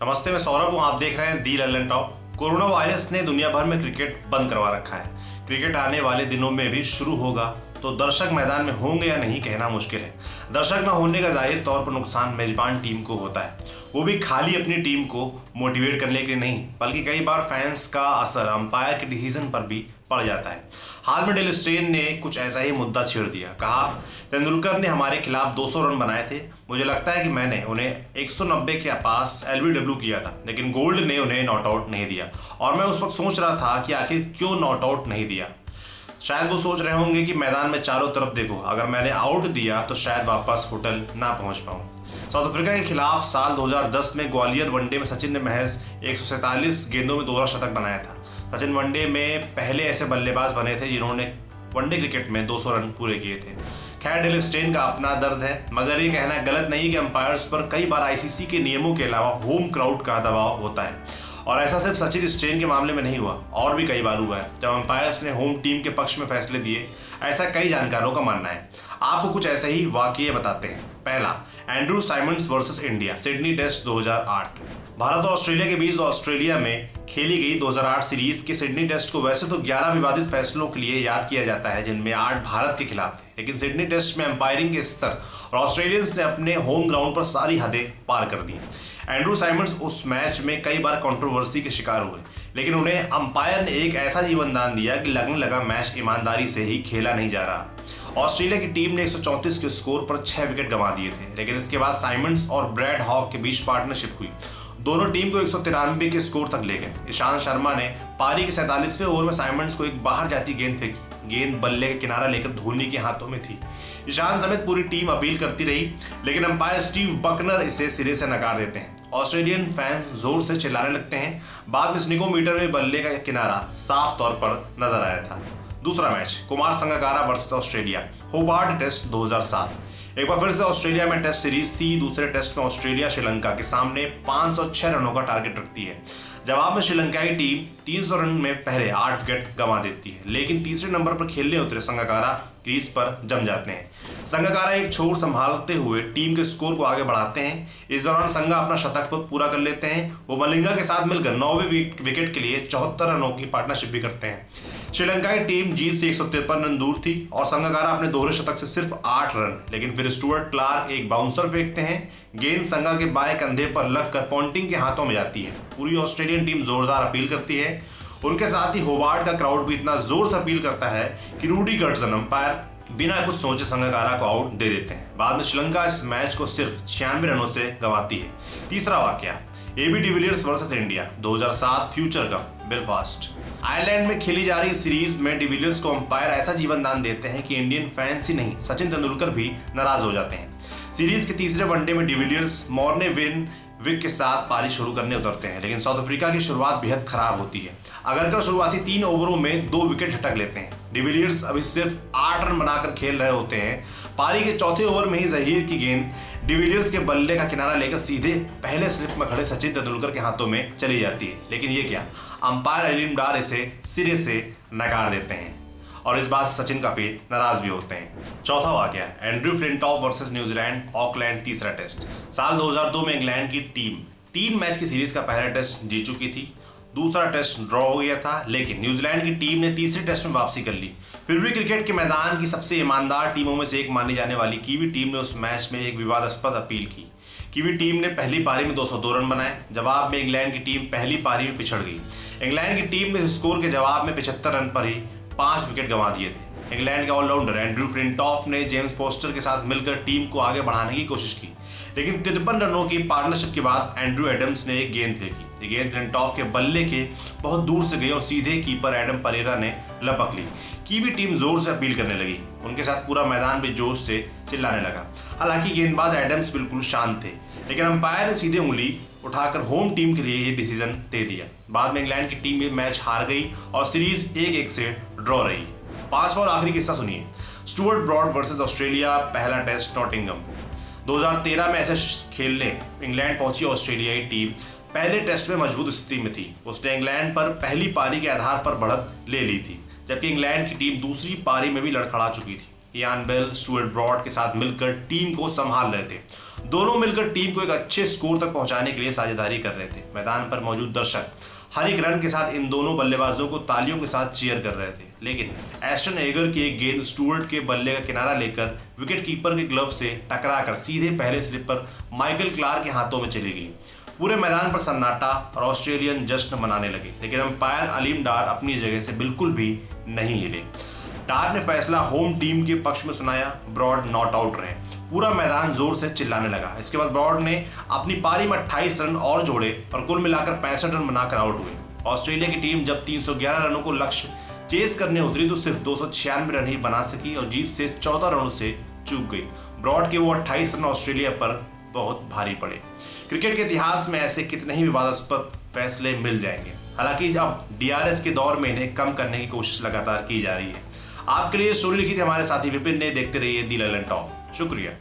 नमस्ते, मैं सौरभ हूँ। आप देख रहे हैं दी ललन टॉप। कोरोना वायरस ने दुनिया भर में क्रिकेट बंद करवा रखा है। क्रिकेट आने वाले दिनों में भी शुरू होगा तो दर्शक मैदान में होंगे या नहीं कहना मुश्किल है। दर्शक न होने का जाहिर तौर पर नुकसान मेजबान टीम को होता है, वो भी खाली अपनी टीम को मोटिवेट करने के लिए नहीं, बल्कि कई बार फैंस का असर अंपायर के डिसीजन पर भी पड़ जाता है। हाल में डेल स्टेन ने कुछ ऐसा ही मुद्दा छेड़ दिया। कहा, तेंदुलकर ने हमारे खिलाफ 200 रन बनाए थे। मुझे लगता है कि मैंने उन्हें 190 के पास एलबीडब्ल्यू किया था, लेकिन गोल्ड ने उन्हें नॉट आउट नहीं दिया। और मैं उस वक्त सोच रहा था कि आखिर क्यों नॉट आउट नहीं दिया। शायद वो सोच रहे होंगे कि मैदान में चारों तरफ देखो, अगर मैंने आउट दिया तो शायद वापस होटल ना पहुंच पाऊं। साउथ अफ्रीका के खिलाफ साल 2010 में ग्वालियर वनडे में सचिन ने महज 147 गेंदों में दोहरा शतक बनाया था। सचिन वनडे में पहले ऐसे बल्लेबाज बने थे जिन्होंने वनडे क्रिकेट में 200 रन पूरे किए थे। खैर, डेल स्टेन का अपना दर्द है, मगर ये कहना गलत नहीं कि अंपायर्स पर कई बार आईसीसी के नियमों के अलावा होम क्राउड का दबाव होता है। और ऐसा सिर्फ सचिन स्टेन के मामले में नहीं हुआ, और भी कई बार हुआ है जब अंपायर्स ने होम टीम के पक्ष में फैसले दिए। ऐसा कई जानकारों का मानना है। आपको कुछ ऐसे ही वाकये बताते हैं। पहला, Andrew Symonds versus India, Sydney test 2008। Bharat और ऑस्ट्रेलिया के बीच ऑस्ट्रेलिया में खेली गई 2008 सीरीज के सिडनी टेस्ट को वैसे तो 11 विवादित फैसलों के लिए याद किया जाता है, जिनमें 8 भारत के खिलाफ थे। लेकिन सिडनी टेस्ट में अंपायरिंग के स्तर और ऑस्ट्रेलियंस ने अपने होम ग्राउंड पर सारी हदें पार कर दी। एंड्रू साइमंड्स उस मैच में कई बार कंट्रोवर्सी के शिकार हुए, लेकिन उन्हें अंपायर ने एक ऐसा जीवनदान दिया कि लगने लगा मैच ईमानदारी से ही खेला नहीं जा रहा। ऑस्ट्रेलिया की टीम ने 134 के स्कोर पर 6 विकेट गंवा दिए थे, लेकिन इसके बाद साइमंड्स और ब्रैड हॉक के बीच पार्टनरशिप हुई। दोनों टीम को 193 के स्कोर तक ले गए। ईशांत शर्मा ने पारी के 47वें ओवर में साइमंड्स को एक बाहर जाती गेंद फेंकी। गेंद बल्ले का किनारा लेकर धोनी के हाथों में थी। ईशांत समेत पूरी टीम अपील करती रही, लेकिन अंपायर स्टीव बकनर इसे सिरे से नकार देते हैं। ऑस्ट्रेलियन फैंस जोर से चिल्लाने लगते हैं। बाद में स्निकोमीटर में बल्ले का किनारा साफ तौर पर नजर आया था। दूसरा match, Kumar Sangakkara versus Australia, Hobart test 2007। एक बार फिर से ऑस्ट्रेलिया में टेस्ट सीरीज थी। दूसरे टेस्ट में ऑस्ट्रेलिया श्रीलंका के सामने 506 रनों का टारगेट रखती है। जवाब में श्रीलंकाई टीम 300 रन में पहले 8 विकेट गंवा देती है, लेकिन तीसरे नंबर पर खेलने उतरे संगकारा क्रीज पर जम जाते हैं। संगकारा एक छोर संभालते हुए टीम के स्कोर को आगे बढ़ाते हैं। इस दौरान संगा अपना शतक पूरा कर लेते हैं। वो मलिंगा के साथ मिलकर 9वें विकेट के लिए 74 रनों की पार्टनरशिप भी करते हैं। श्रीलंकाई टीम जीत से 153 रन दूर थी और संगकारा अपने दोहरे शतक से सिर्फ 8 रन, लेकिन फिर स्टुअर्ट क्लार्क एक बाउंसर फेंकते हैं। गेंद संगा के बाएं कंधे पर लगकर पॉन्टिंग के हाथों में जाती है। पूरी ऑस्ट्रेलियन टीम जोरदार अपील करती है। उनके साथ ही होबार्ट का क्राउड भी इतना जोर से अपील करता है कि रूडी गर्टसन अंपायर बिना कुछ सोचे संगकारा को आउट दे देते हैं। बाद में श्रीलंका इस मैच को सिर्फ 96 रनों से गंवाती है। तीसरा वाकया, AB de Villiers versus India 2007 Future Cup, Belfast. Ireland में खेली जा रही सीरीज में डिविलियर्स को अंपायर ऐसा जीवनदान देते हैं कि इंडियन फैंस ही नहीं, सचिन तेंदुलकर भी नाराज हो जाते हैं। सीरीज के तीसरे वनडे में डिविलियर्स मॉर्ने विक के साथ पारी शुरू करने उतरते हैं, लेकिन साउथ अफ्रीका की शुरुआत बेहद खराब होती है। अगरकर शुरुआती 3 ओवरों में 2 विकेट झटक लेते हैं। डिविलियर्स अभी सिर्फ 8 रन बनाकर खेल रहे होते हैं। पारी के चौथे ओवर में ही जहीर की गेंद डिविलियर्स के बल्ले का किनारा लेकर सीधे पहले स्लिप में खड़े सचिन तेंदुलकर के हाथों में चली जाती है। लेकिन ये क्या, अंपायर अलीम डार इसे सिरे से नकार देते हैं और इस बात से सचिन काफी नाराज भी होते हैं। चौथा वाकया, Andrew Flintoff versus New Zealand, Auckland, तीसरा टेस्ट। साल 2002 में इंग्लैंड की टीम 3 मैच की सीरीज का पहला टेस्ट जीत चुकी थी। दूसरा टेस्ट ड्रॉ हो गया था, लेकिन न्यूजीलैंड की टीम ने तीसरे टेस्ट में वापसी कर ली। फिर भी क्रिकेट के मैदान की सबसे ईमानदार टीमों में से एक मानी जाने वाली कीवी टीम ने उस मैच में एक विवादास्पद अपील की। कीवी टीम ने पहली पारी में 202 रन बनाए। जवाब में इंग्लैंड की टीम पहली पारी में पिछड़ गई। इंग्लैंड की टीम ने स्कोर के जवाब में 75 रन पर ही 5 विकेट गंवा दिए थे। इंग्लैंड के ऑलराउंडर एंड्रू फ्लिंटॉफ ने जेम्स फोस्टर के साथ मिलकर टीम को आगे बढ़ाने की कोशिश की, लेकिन 53 रनों की पार्टनरशिप के बाद एंड्रू एडम्स ने एक गेंद फेंकी। ये गेंद फ्लिंटॉफ के बल्ले के बहुत दूर से गई और सीधे कीपर एडम परेरा ने लपक ली। कीवी टीम जोर से अपील करने लगी। उनके साथ पूरा मैदान भी जोश से चिल्लाने लगा। हालांकि गेंदबाज एडम्स बिल्कुल शांत थे, लेकिन अंपायर ने सीधे उंगली उठाकर होम टीम के लिए ये डिसीजन दे दिया। बाद में इंग्लैंड की टीम ये मैच हार गई और सीरीज 1-1 से ड्रॉ रही। पांचवा और आखिरी किस्सा सुनिए, स्टुअर्ट ब्रॉड वर्सेस ऑस्ट्रेलिया, पहला टेस्ट, नॉटिंघम। 2013 में ऐसे खेलने इंग्लैंड पहुंची ऑस्ट्रेलियाई टीम पहले टेस्ट में मजबूत स्थिति में थी। उसने इंग्लैंड पर पहली पारी के आधार पर बढ़त ले ली थी, जबकि इंग्लैंड की टीम दूसरी पारी में भी लड़खड़ा चुकी थी। इयान बेल स्टुअर्ट ब्रॉड के साथ मिलकर टीम को संभाल रहे थे। दोनों मिलकर टीम को एक अच्छे स्कोर तक पहुंचाने के लिए साझेदारी कर रहे थे। मैदान पर मौजूद दर्शक हर एक रन के साथ इन दोनों बल्लेबाजों को तालियों के साथ चीयर कर रहे थे, लेकिन एस्टन एगर की एक गेंद स्टुअर्ट के बल्ले का किनारा लेकर विकेट कीपर के ग्लव से टकराकर सीधे पहले स्लिप पर माइकल क्लार्क के हाथों में चली गई। पूरे मैदान पर सन्नाटा और ऑस्ट्रेलियन जश्न मनाने लगे, लेकिन अंपायर अलीम डार अपनी जगह से बिल्कुल भी नहीं हिले। डार ने फैसला होम टीम के पक्ष में सुनाया। ब्रॉड नॉट आउट रहे। पूरा मैदान जोर से चिल्लाने लगा। इसके बाद ब्रॉड ने अपनी पारी में 28 रन और जोड़े और कुल मिलाकर 65 रन बनाकर आउट हुए। ऑस्ट्रेलिया की टीम जब 311 रनों को लक्ष्य चेस करने उतरी तो सिर्फ 296 रन ही बना सकी और जीत से 14 रनों से चूक गई। ब्रॉड के वो 28 रन ऑस्ट्रेलिया पर बहुत भारी पड़े। क्रिकेट के इतिहास में ऐसे कितने ही विवादास्पद फैसले मिल जाएंगे। हालांकि अब DRS के दौर में इन्हें कम करने की कोशिश लगातार की जा रही है। आपके लिए स्टोरी लिखी थी हमारे साथी विपिन ने। देखते रहिए दी ललन टॉप। शुक्रिया।